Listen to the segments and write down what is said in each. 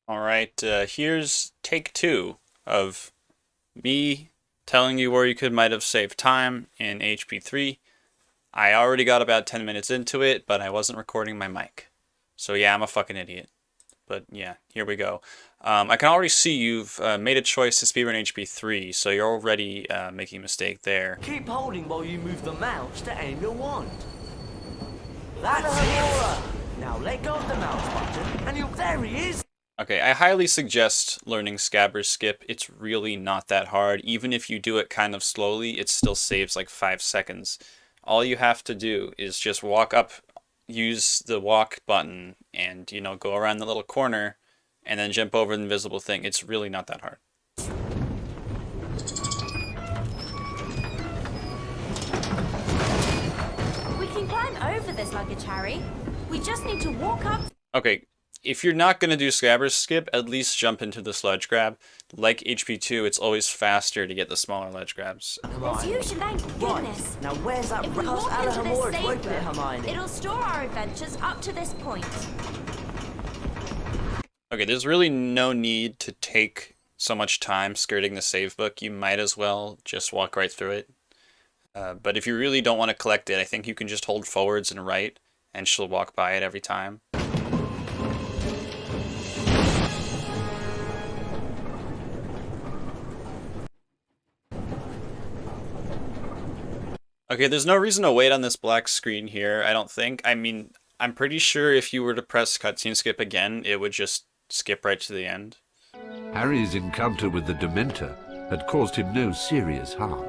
All right, here's take two of me telling you where you might have saved time in HP3. I already got about 10 minutes into it, but I wasn't recording my mic. So yeah, I'm a fucking idiot. But yeah, here we go. I can already see you've made a choice to speedrun HP3, so you're already making a mistake there. Keep holding while you move the mouse to aim your wand. That's it! Now let go of the mouse button, and you'll... There he is! Okay, I highly suggest learning Scabbers Skip. It's really not that hard. Even if you do it kind of slowly, it still saves like 5 seconds. All you have to do is just walk up, use the walk button, and, you know, go around the little corner, and then jump over the invisible thing. It's really not that hard. We can climb over this luggage, Harry. We just need to walk up. Okay, if you're not going to do Scabbers Skip, at least jump into the sledge grab. Like HP2, it's always faster to get the smaller ledge grabs. There's usually, thank goodness. Now where's that If we walk into this to save open it, book, Hermione? it'll store our adventures up to this point. Okay, there's really no need to take so much time skirting the save book. You might as well just walk right through it. But if you really don't want to collect it, I think you can just hold forwards and right, and she'll walk by it every time. Okay, there's no reason to wait on this black screen here, I don't think. I mean, I'm pretty sure if you were to press cutscene skip again, it would just skip right to the end. Harry's encounter with the Dementor had caused him no serious harm.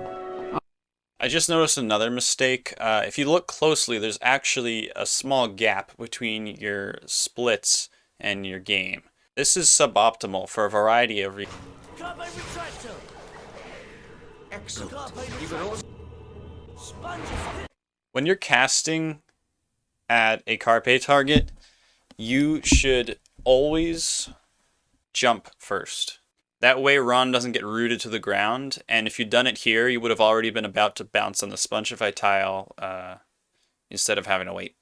I just noticed another mistake. If you look closely, there's actually a small gap between your splits and your game. This is suboptimal for a variety of reasons. Excellent. When you're casting at a Carpe target, you should always jump first. That way Ron doesn't get rooted to the ground, and if you'd done it here, you would have already been about to bounce on the Spongify tile instead of having to wait.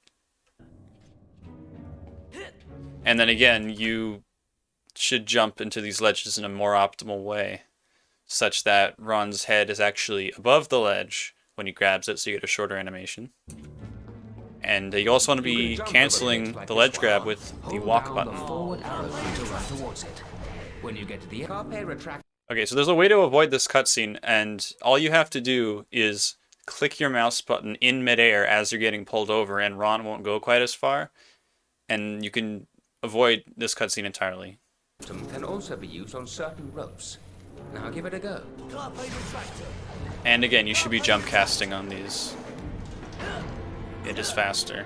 And then again, you should jump into these ledges in a more optimal way, such that Ron's head is actually above the ledge when he grabs it, so you get a shorter animation. And you also want to be canceling the ledge grab with the walk button. When you get to the Okay, so there's a way to avoid this cutscene, and all you have to do is click your mouse button in midair as you're getting pulled over, and Ron won't go quite as far, and you can avoid this cutscene entirely. can also be used on certain ropes. Now give it a go. And again, you should be jump casting on these. It is faster.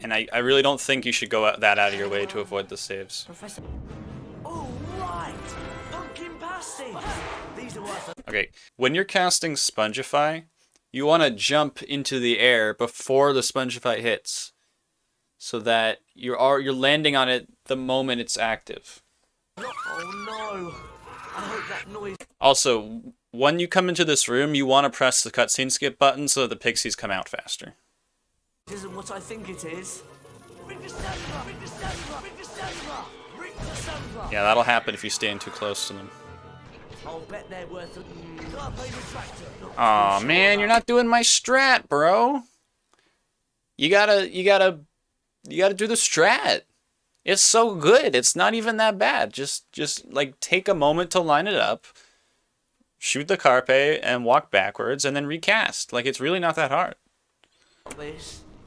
And I really don't think you should go that out of your way to avoid the saves. All right. Pumpkin pasties. These are worth Okay, when you're casting Spongify, you want to jump into the air before the Spongify hits, so that you're landing on it the moment it's active. Oh no. I hope that noise Also, when you come into this room, you want to press the cutscene skip button so that the pixies come out faster. isn't what I think it is. Ring the Sandra! Ring the Sandra! Ring the Sandra! Ring the Sandra! Yeah, that'll happen if you stand too close to them. I'll bet they're worth a... Carpe retractor. Aw, man, you're not doing my strat, bro. You gotta do the strat. It's so good. It's not even that bad. Just like take a moment to line it up, shoot the Carpe, and walk backwards, and then recast. Like, it's really not that hard.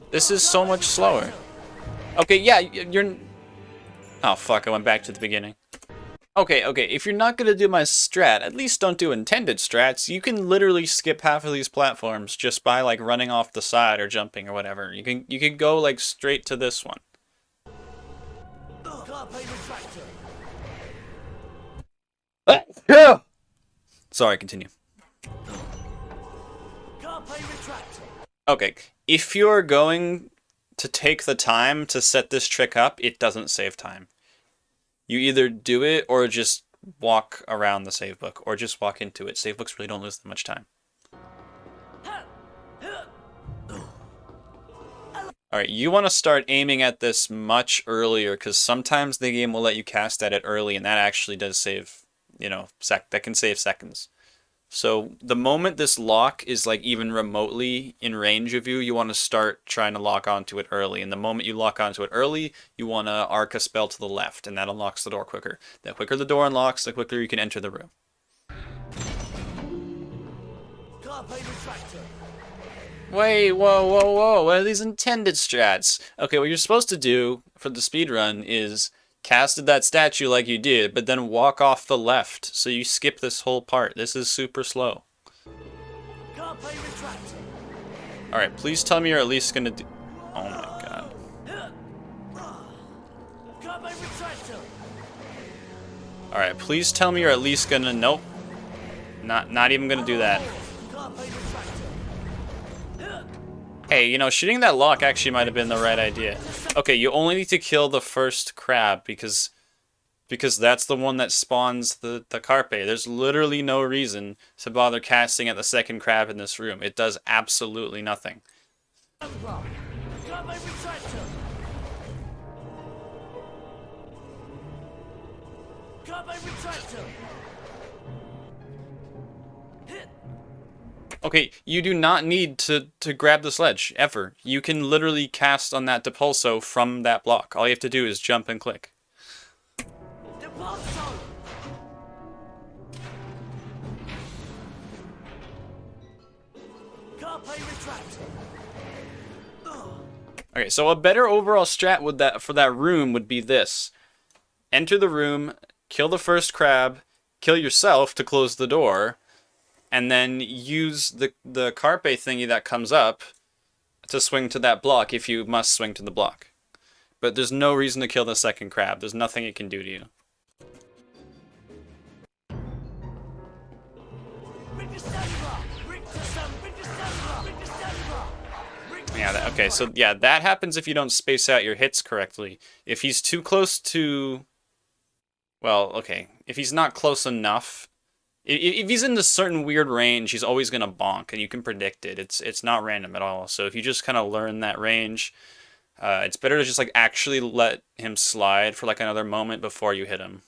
This is so much slower. Okay, yeah, you're... Oh, fuck, I went back to the beginning. Okay, if you're not gonna do my strat, at least don't do intended strats. You can literally skip half of these platforms just by, like, running off the side or jumping or whatever. You can go, like, straight to this one. Sorry, continue. Okay, if you're going to take the time to set this trick up, it doesn't save time. You either do it or just walk around the save book, or just walk into it. Save books really don't lose that much time. Alright, you want to start aiming at this much earlier, because sometimes the game will let you cast at it early, and that actually does save, you know, that can save seconds. So the moment this lock is like even remotely in range of you, you want to start trying to lock onto it early. And the moment you lock onto it early, you want to arc a spell to the left, and that unlocks the door quicker. The quicker the door unlocks, the quicker you can enter the room. Wait, whoa. What are these intended strats? Okay, what you're supposed to do for the speedrun is cast at that statue like you did, but then walk off the left. So you skip this whole part. This is super slow. Alright, please tell me you're at least gonna do... Oh my god. Alright, please tell me you're at least gonna... Nope. Not even gonna do that. Hey, you know, shooting that lock actually might have been the right idea. Okay, you only need to kill the first crab because that's the one that spawns the carpe. There's literally no reason to bother casting at the second crab in this room. It does absolutely nothing. Okay, you do not need to grab the sledge, ever. You can literally cast on that Depulso from that block. All you have to do is jump and click. Okay, so a better overall strat for that room would be this. Enter the room, kill the first crab, kill yourself to close the door, and then use the carpe thingy that comes up to swing to that block if you must swing to the block. But there's no reason to kill the second crab. There's nothing it can do to you. Yeah, okay, so yeah, that happens if you don't space out your hits correctly. If he's too close to... Well, okay, if he's not close enough... If he's in a certain weird range, he's always going to bonk, and you can predict it. It's not random at all. So if you just kind of learn that range, it's better to just like actually let him slide for like another moment before you hit him.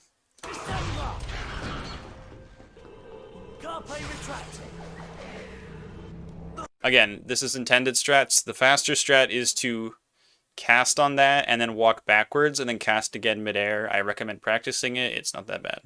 Again, this is intended strats. The faster strat is to cast on that and then walk backwards and then cast again midair. I recommend practicing it. It's not that bad.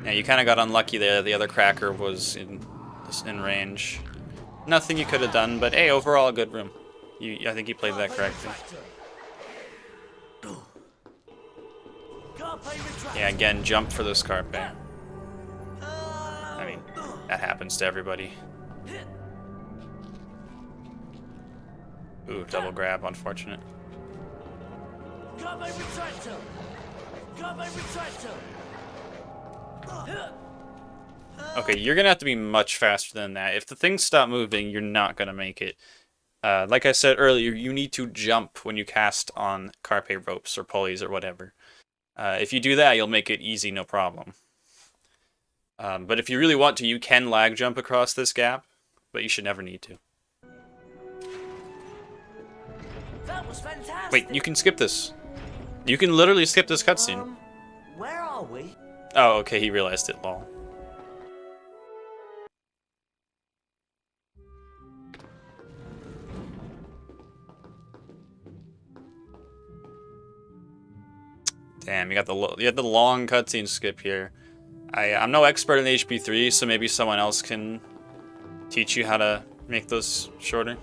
Yeah, you kind of got unlucky there. The other cracker was in range. Nothing you could have done, but hey, overall a good room. I think you played that correctly. Yeah, again, jump for this carpe. I mean, that happens to everybody. Ooh, double grab, unfortunate. Okay, you're gonna have to be much faster than that. If the things stop moving, you're not gonna make it. Like I said earlier, you need to jump when you cast on carpe ropes or pulleys or whatever. If you do that, you'll make it easy, no problem. But if you really want to, you can lag jump across this gap, but you should never need to. That was fantastic. Wait, you can skip this. You can literally skip this cutscene. Where are we? Oh, okay, he realized it, lol. Damn, you had the long cutscene skip here. I'm no expert in HP3, so maybe someone else can teach you how to make those shorter.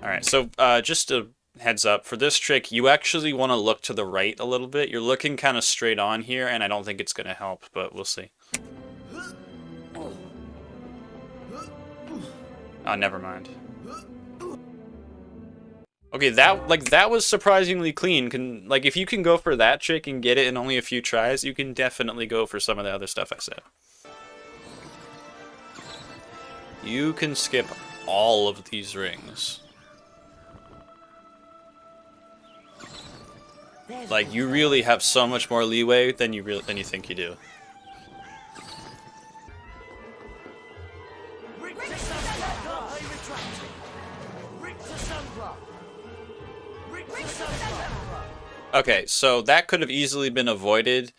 Alright, so just a heads up, for this trick, you actually want to look to the right a little bit. You're looking kind of straight on here, and I don't think it's going to help, but we'll see. Oh, never mind. Okay, that was surprisingly clean. Like, if you can go for that trick and get it in only a few tries, you can definitely go for some of the other stuff I said. You can skip all of these rings. Like, you really have so much more leeway than you think you do. Okay, so that could have easily been avoided.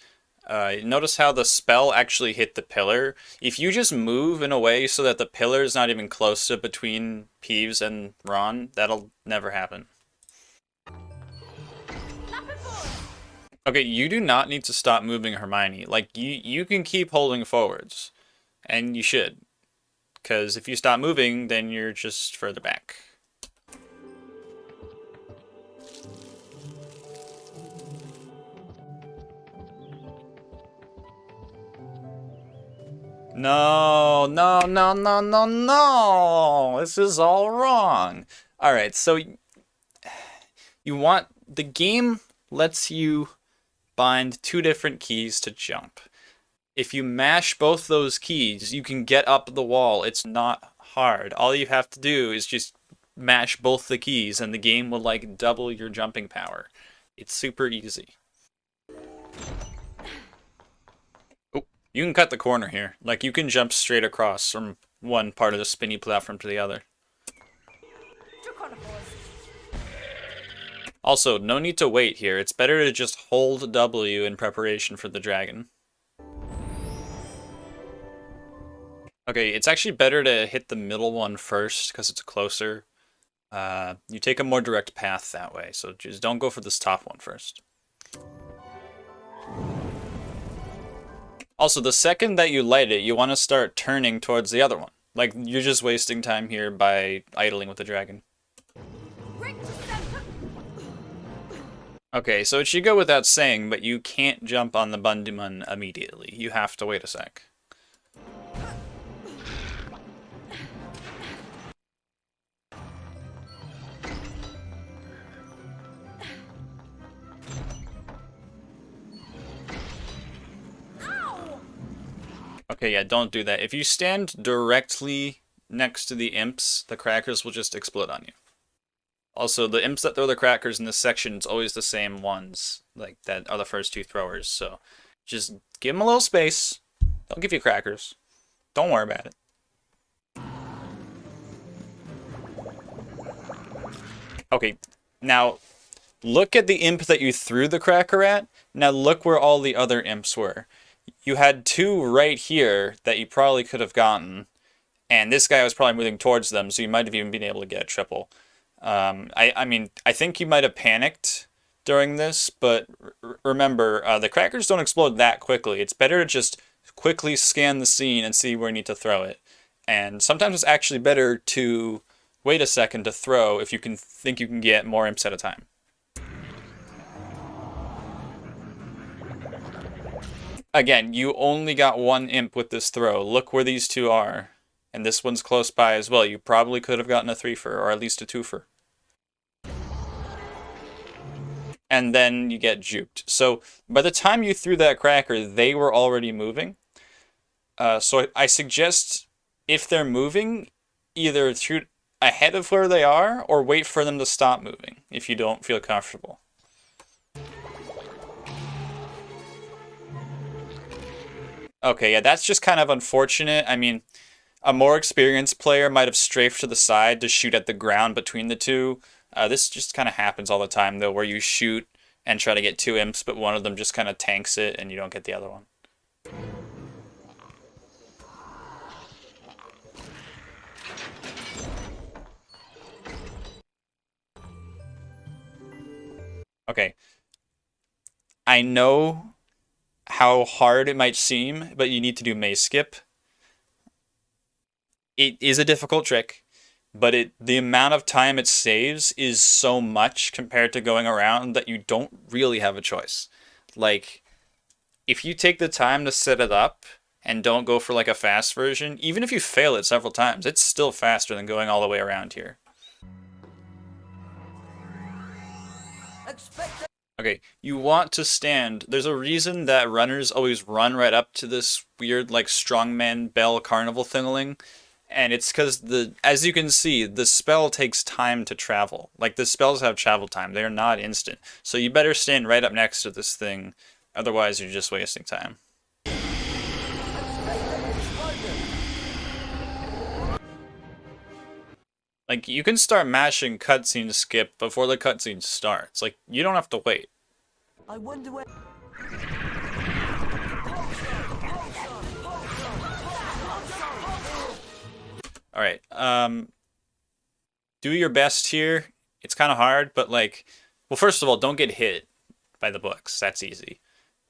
Notice how the spell actually hit the pillar. If you just move in a way so that the pillar is not even close to between Peeves and Ron, that'll never happen. Okay, you do not need to stop moving Hermione. Like, you can keep holding forwards. And you should. Because if you stop moving, then you're just further back. No, no, no, no, no, no! This is all wrong. Alright, so you want... The game lets you bind two different keys to jump. If you mash both those keys, you can get up the wall. It's not hard. All you have to do is just mash both the keys and the game will like double your jumping power. It's super easy. Oh, you can cut the corner here. Like, you can jump straight across from one part of the spinny platform to the other. Also, no need to wait here. It's better to just hold W in preparation for the dragon. Okay, it's actually better to hit the middle one first because it's closer. You take a more direct path that way, so just don't go for this top one first. Also, the second that you light it, you want to start turning towards the other one. Like, you're just wasting time here by idling with the dragon. Okay, so it should go without saying, but you can't jump on the Bundymun immediately. You have to wait a sec. Okay, yeah, don't do that. If you stand directly next to the imps, the crackers will just explode on you. Also, the imps that throw the crackers in this section is always the same ones, like that are the first two throwers, so just give them a little space. They'll give you crackers. Don't worry about it. Okay, now look at the imp that you threw the cracker at. Now look where all the other imps were. You had two right here that you probably could have gotten, and this guy was probably moving towards them, so you might have even been able to get a triple. I mean, I think you might have panicked during this, but remember, the crackers don't explode that quickly. It's better to just quickly scan the scene and see where you need to throw it. And sometimes it's actually better to wait a second to throw if you can think you can get more imps at a time. Again, you only got one imp with this throw. Look where these two are. And this one's close by as well. You probably could have gotten a 3-fer, or at least a 2-fer. And then you get juked. So by the time you threw that cracker, they were already moving. So I suggest, if they're moving, either shoot ahead of where they are, or wait for them to stop moving, if you don't feel comfortable. Okay, yeah, that's just kind of unfortunate. I mean, a more experienced player might have strafed to the side to shoot at the ground between the two. This just kind of happens all the time, though, where you shoot and try to get two imps, but one of them just kind of tanks it and you don't get the other one. Okay. I know how hard it might seem, but you need to do maze skip. It is a difficult trick, but the amount of time it saves is so much compared to going around that you don't really have a choice. Like, if you take the time to set it up and don't go for like a fast version, even if you fail it several times, it's still faster than going all the way around here. Okay, you want to stand. There's a reason that runners always run right up to this weird, like, strongman bell carnival thingling. And it's because as you can see, the spell takes time to travel. Like, the spells have travel time. They're not instant. So you better stand right up next to this thing. Otherwise, you're just wasting time. Like, you can start mashing cutscene skip before the cutscene starts. Like, you don't have to wait. I wonder where. Alright, do your best here. It's kind of hard, but like, well, first of all, don't get hit by the books. That's easy.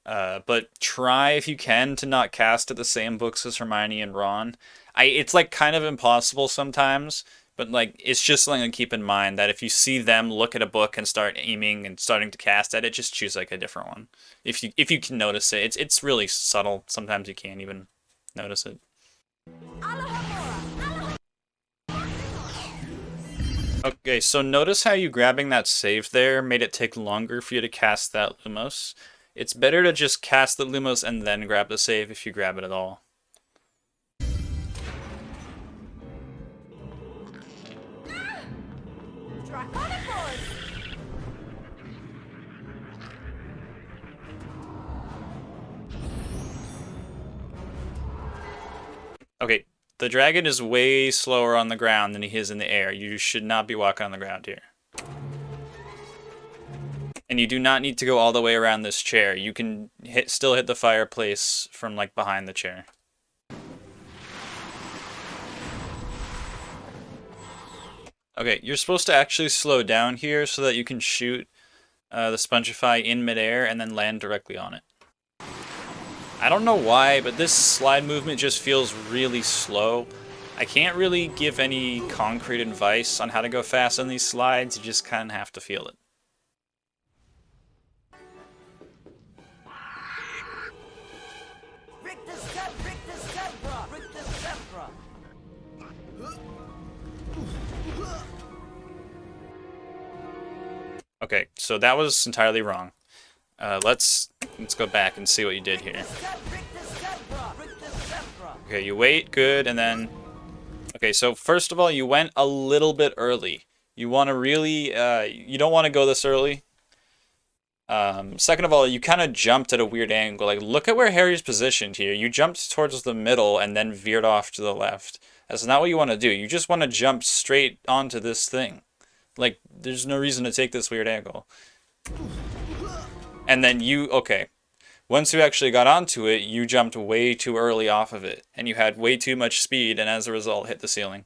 But try, if you can, to not cast at the same books as Hermione and Ron. It's like kind of impossible sometimes, but like, it's just something to keep in mind that if you see them look at a book and start aiming and starting to cast at it, just choose like a different one. If you can notice it, it's really subtle. Sometimes you can't even notice it. Okay, so notice how you grabbing that save there made it take longer for you to cast that Lumos. It's better to just cast the Lumos and then grab the save if you grab it at all. Okay, the dragon is way slower on the ground than he is in the air. You should not be walking on the ground here. And you do not need to go all the way around this chair. You can still hit the fireplace from like behind the chair. Okay, you're supposed to actually slow down here so that you can shoot the Spongify in midair and then land directly on it. I don't know why, but this slide movement just feels really slow. I can't really give any concrete advice on how to go fast on these slides. You just kind of have to feel it. Okay, so that was entirely wrong. Let's go back and see what you did here. Okay, you wait, good, and then... Okay, so first of all, you went a little bit early. You want to really... you don't want to go this early. Second of all, you kind of jumped at a weird angle. Like, look at where Harry's positioned here. You jumped towards the middle and then veered off to the left. That's not what you want to do. You just want to jump straight onto this thing. Like, there's no reason to take this weird angle. And then okay. Once you actually got onto it, you jumped way too early off of it. And you had way too much speed, and as a result, hit the ceiling.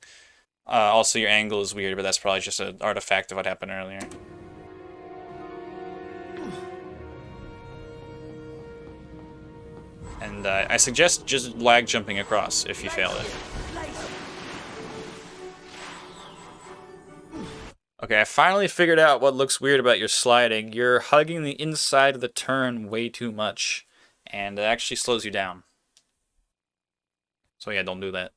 Also, your angle is weird, but that's probably just an artifact of what happened earlier. And I suggest just lag jumping across if you fail it. Okay, I finally figured out what looks weird about your sliding. You're hugging the inside of the turn way too much, and it actually slows you down. So yeah, don't do that.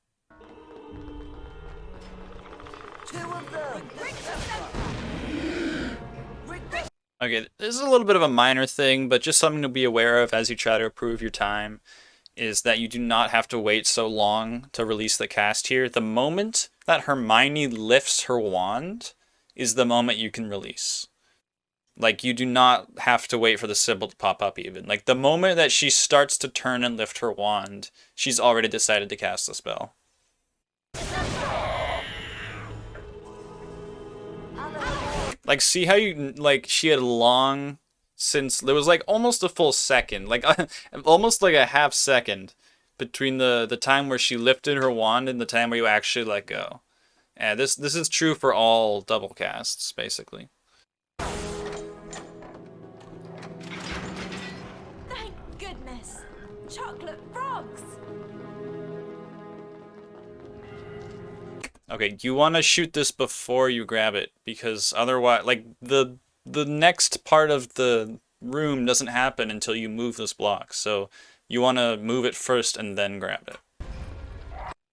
Okay, this is a little bit of a minor thing, but just something to be aware of as you try to improve your time, is that you do not have to wait so long to release the cast here. The moment that Hermione lifts her wand is the moment you can release. Like, you do not have to wait for the symbol to pop up even. Like, the moment that she starts to turn and lift her wand, she's already decided to cast the spell. Like, see how she had long since, there was like almost a full second, like almost like a half second between the time where she lifted her wand and the time where you actually let go. Yeah, this is true for all double casts, basically. Thank goodness! Chocolate frogs! Okay, you want to shoot this before you grab it, because otherwise, like, the next part of the room doesn't happen until you move this block, so you want to move it first and then grab it.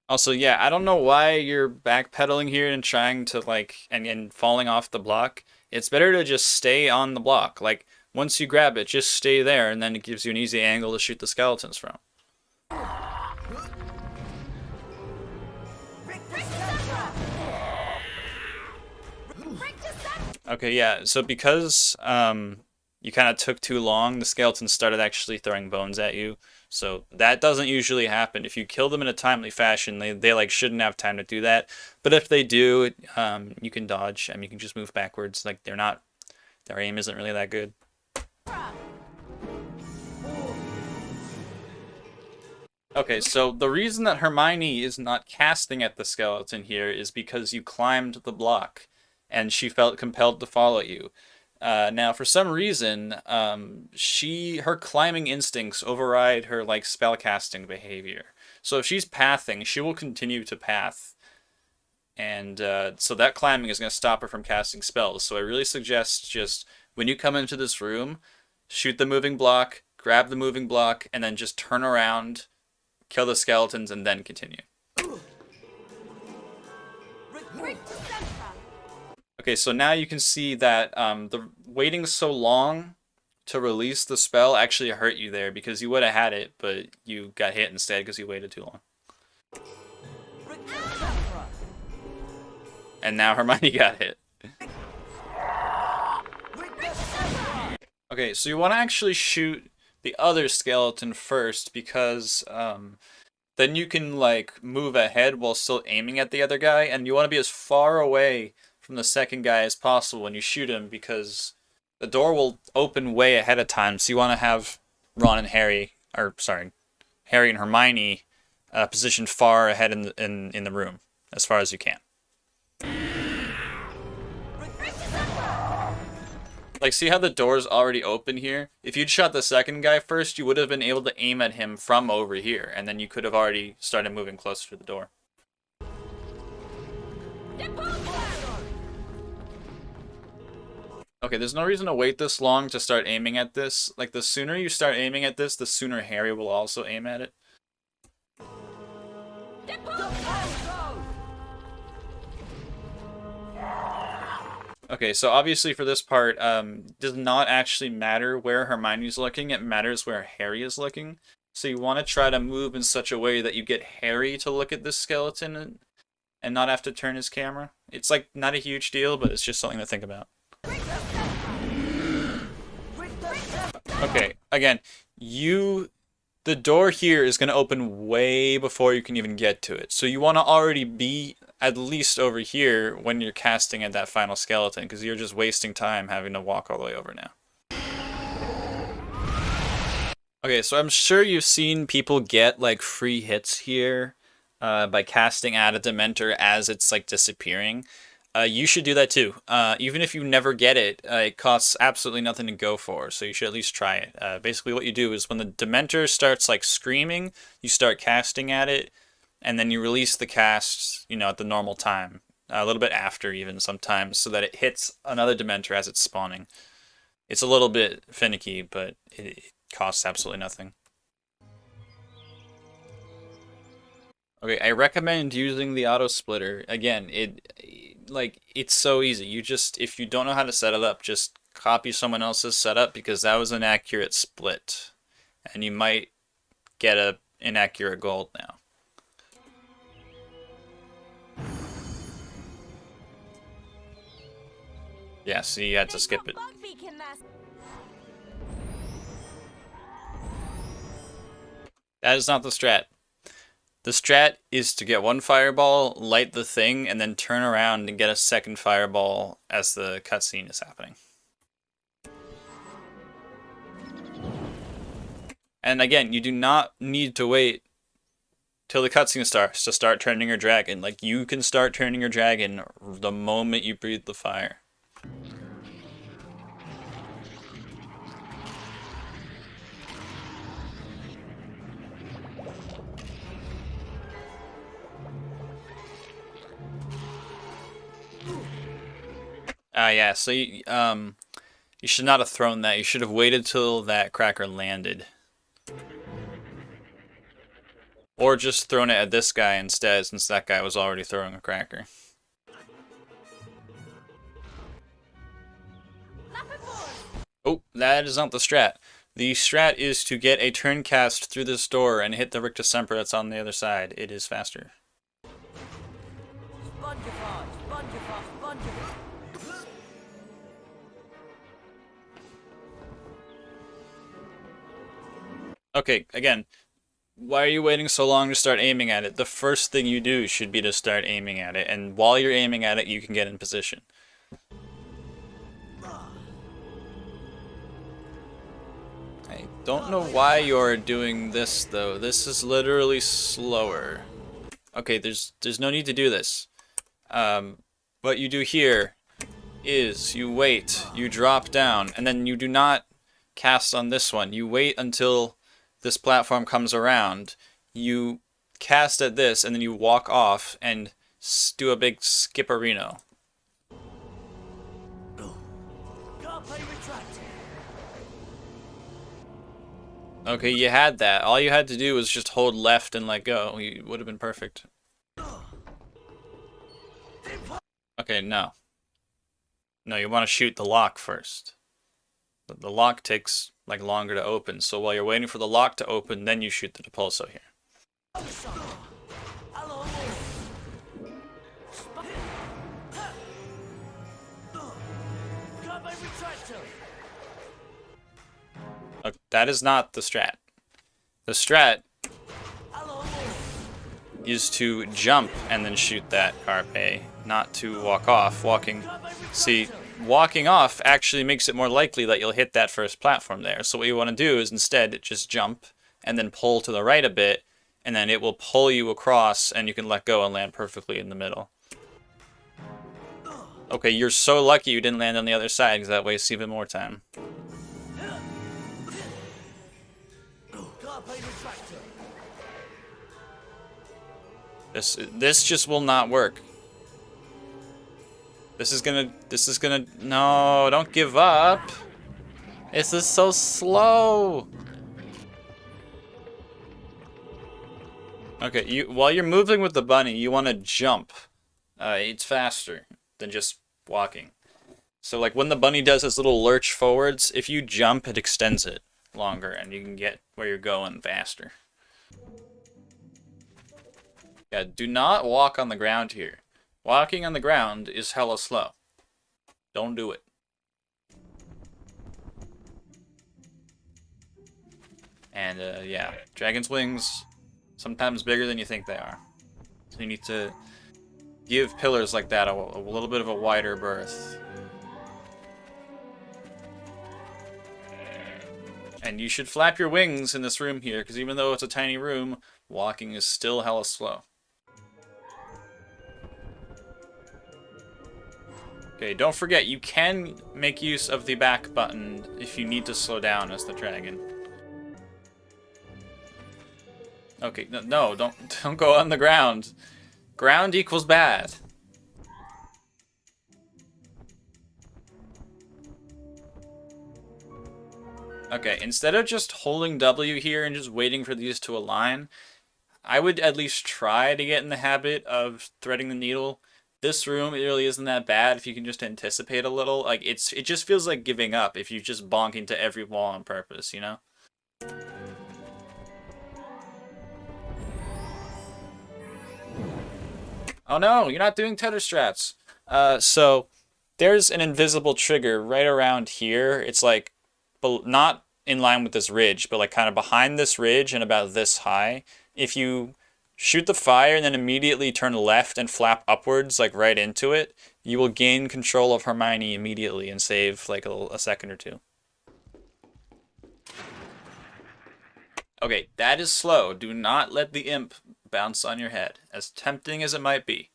Also, yeah, I don't know why you're backpedaling here and trying to, like, and falling off the block. It's better to just stay on the block. Like, once you grab it, just stay there, and then it gives you an easy angle to shoot the skeletons from. Okay, yeah. So because you kind of took too long, the skeletons started actually throwing bones at you. So that doesn't usually happen. If you kill them in a timely fashion, they like shouldn't have time to do that. But if they do, you can dodge. I mean, you can just move backwards. Like they're not, their aim isn't really that good. Okay, so the reason that Hermione is not casting at the skeleton here is because you climbed the block, and she felt compelled to follow you. Now, for some reason, her climbing instincts override her like spellcasting behavior. So if she's pathing, she will continue to path, and so that climbing is going to stop her from casting spells. So I really suggest just when you come into this room, shoot the moving block, grab the moving block, and then just turn around, kill the skeletons, and then continue. Okay, so now you can see that the waiting so long to release the spell actually hurt you there, because you would have had it, but you got hit instead because you waited too long. And now Hermione got hit. Okay, so you want to actually shoot the other skeleton first, because then you can like move ahead while still aiming at the other guy, and you want to be as far away from the second guy as possible when you shoot him, because the door will open way ahead of time. So you want to have Ron and Harry, or sorry, Harry and Hermione positioned far ahead in the room, as far as you can. Like, see how the door's already open here? If you'd shot the second guy first, you would have been able to aim at him from over here, and then you could have already started moving closer to the door. Okay, there's no reason to wait this long to start aiming at this. Like, the sooner you start aiming at this, the sooner Harry will also aim at it. Okay, so obviously for this part, does not actually matter where Hermione's looking, it matters where Harry is looking. So you want to try to move in such a way that you get Harry to look at this skeleton and not have to turn his camera. It's like not a huge deal, but it's just something to think about. Okay, again, the door here is going to open way before you can even get to it. So you want to already be at least over here when you're casting at that final skeleton, because you're just wasting time having to walk all the way over now. Okay, so I'm sure you've seen people get like free hits here by casting at a Dementor as it's like disappearing. You should do that too. Even if you never get it, it costs absolutely nothing to go for, so you should at least try it. Basically what you do is when the Dementor starts like screaming, you start casting at it, and then you release the cast, you know, at the normal time. A little bit after even sometimes, so that it hits another Dementor as it's spawning. It's a little bit finicky, but it costs absolutely nothing. Okay, I recommend using the auto splitter. Again, it's so easy. You just, if you don't know how to set it up, just copy someone else's setup, because that was an accurate split. And you might get a inaccurate gold now. Yeah, so you had to skip it. That is not the strat. The strat is to get one fireball, light the thing, and then turn around and get a second fireball as the cutscene is happening. And again, you do not need to wait till the cutscene starts to start turning your dragon. Like, you can start turning your dragon the moment you breathe the fire. Yeah, so you should not have thrown that. You should have waited till that cracker landed. Or just thrown it at this guy instead, since that guy was already throwing a cracker. Oh, that is not the strat. The strat is to get a turn cast through this door and hit the Rictus Semper that's on the other side. It is faster. Okay, again, why are you waiting so long to start aiming at it? The first thing you do should be to start aiming at it, and while you're aiming at it, you can get in position. I don't know why you're doing this, though. This is literally slower. Okay, there's no need to do this. What you do here is you wait, you drop down, and then you do not cast on this one. You wait until this platform comes around. You cast at this, and then you walk off and do a big skipperino. Okay, you had that. All you had to do was just hold left and let go. You would have been perfect. Okay, no. No, you want to shoot the lock first. The lock takes like longer to open, so while you're waiting for the lock to open, then you shoot the depulso here. That is not the strat. The strat is to jump and then shoot that carpe, not to walk off. See, walking off actually makes it more likely that you'll hit that first platform there. So what you want to do is instead just jump and then pull to the right a bit, and then it will pull you across and you can let go and land perfectly in the middle. Okay, you're so lucky you didn't land on the other side because that wastes even more time. This just will not work. This is gonna, no, don't give up. This is so slow. Okay, while you're moving with the bunny, you want to jump. It's faster than just walking. So like when the bunny does its little lurch forwards, if you jump, it extends it longer and you can get where you're going faster. Yeah, do not walk on the ground here. Walking on the ground is hella slow. Don't do it. And yeah, dragon's wings, sometimes bigger than you think they are. So you need to give pillars like that a little bit of a wider berth. And you should flap your wings in this room here, because even though it's a tiny room, walking is still hella slow. Okay, don't forget, you can make use of the back button if you need to slow down as the dragon. Okay, no, don't go on the ground. Ground equals bad. Okay, instead of just holding W here and just waiting for these to align, I would at least try to get in the habit of threading the needle. This room, it really isn't that bad if you can just anticipate a little. Like, it just feels like giving up if you just bonk into every wall on purpose, you know? Oh no, you're not doing tether strats. So there's an invisible trigger right around here. It's like not in line with this ridge, but like kind of behind this ridge and about this high. If you shoot the fire and then immediately turn left and flap upwards, like right into it, you will gain control of Hermione immediately and save like a second or two. Okay, that is slow. Do not let the imp bounce on your head, as tempting as it might be.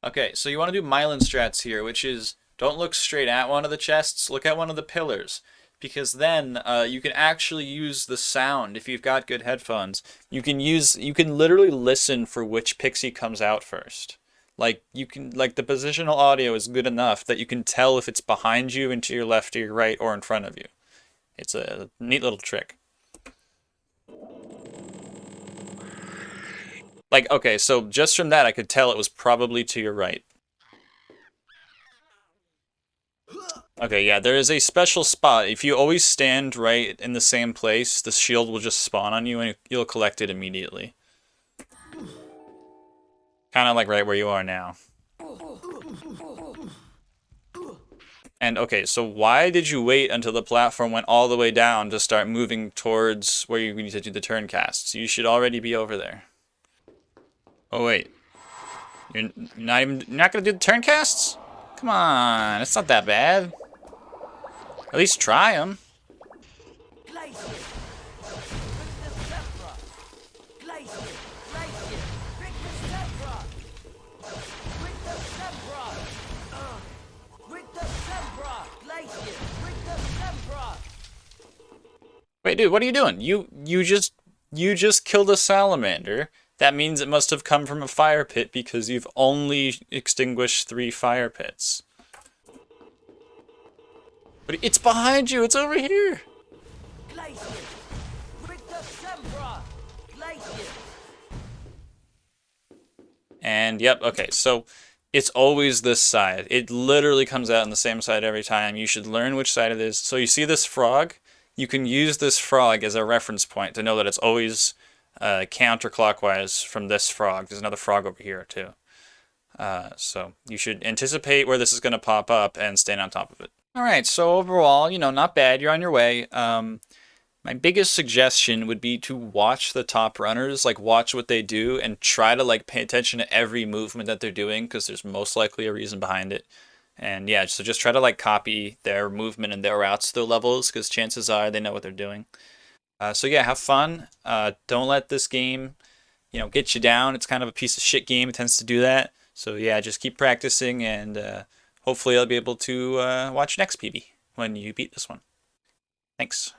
Okay, so you want to do Mylan strats here, which is don't look straight at one of the chests, look at one of the pillars. Because then you can actually use the sound if you've got good headphones. You can literally listen for which pixie comes out first. Like the positional audio is good enough that you can tell if it's behind you and to your left or your right or in front of you. It's a neat little trick. Like, okay, so just from that I could tell it was probably to your right. Okay, yeah, there is a special spot. If you always stand right in the same place, the shield will just spawn on you and you'll collect it immediately. Kind of like right where you are now. And okay, so why did you wait until the platform went all the way down to start moving towards where you need to do the turn casts? You should already be over there. Oh wait, you're not gonna do the turn casts? Come on, it's not that bad. At least try them. Glacier! With the zebra! Glacier! Glacier! With the zebra! With the zebra! With the zebra! Glacier! With the zebra! Wait, dude, what are you doing? You just killed a salamander. That means it must have come from a fire pit because you've only extinguished 3 fire pits. But it's behind you. It's over here. Glacier! With the zebra! Glacier! And yep, okay, so it's always this side. It literally comes out on the same side every time. You should learn which side it is. So you see this frog? You can use this frog as a reference point to know that it's always counterclockwise from this frog. There's another frog over here too. So you should anticipate where this is going to pop up and stand on top of it. All right, so overall, not bad. You're on your way. My biggest suggestion would be to watch the top runners, like watch what they do and try to like pay attention to every movement that they're doing because there's most likely a reason behind it. And yeah, so just try to like copy their movement and their routes to their levels because chances are they know what they're doing. So yeah, have fun. Don't let this game, get you down. It's kind of a piece of shit game. It tends to do that. So yeah, just keep practicing and hopefully I'll be able to watch next PB when you beat this one. Thanks.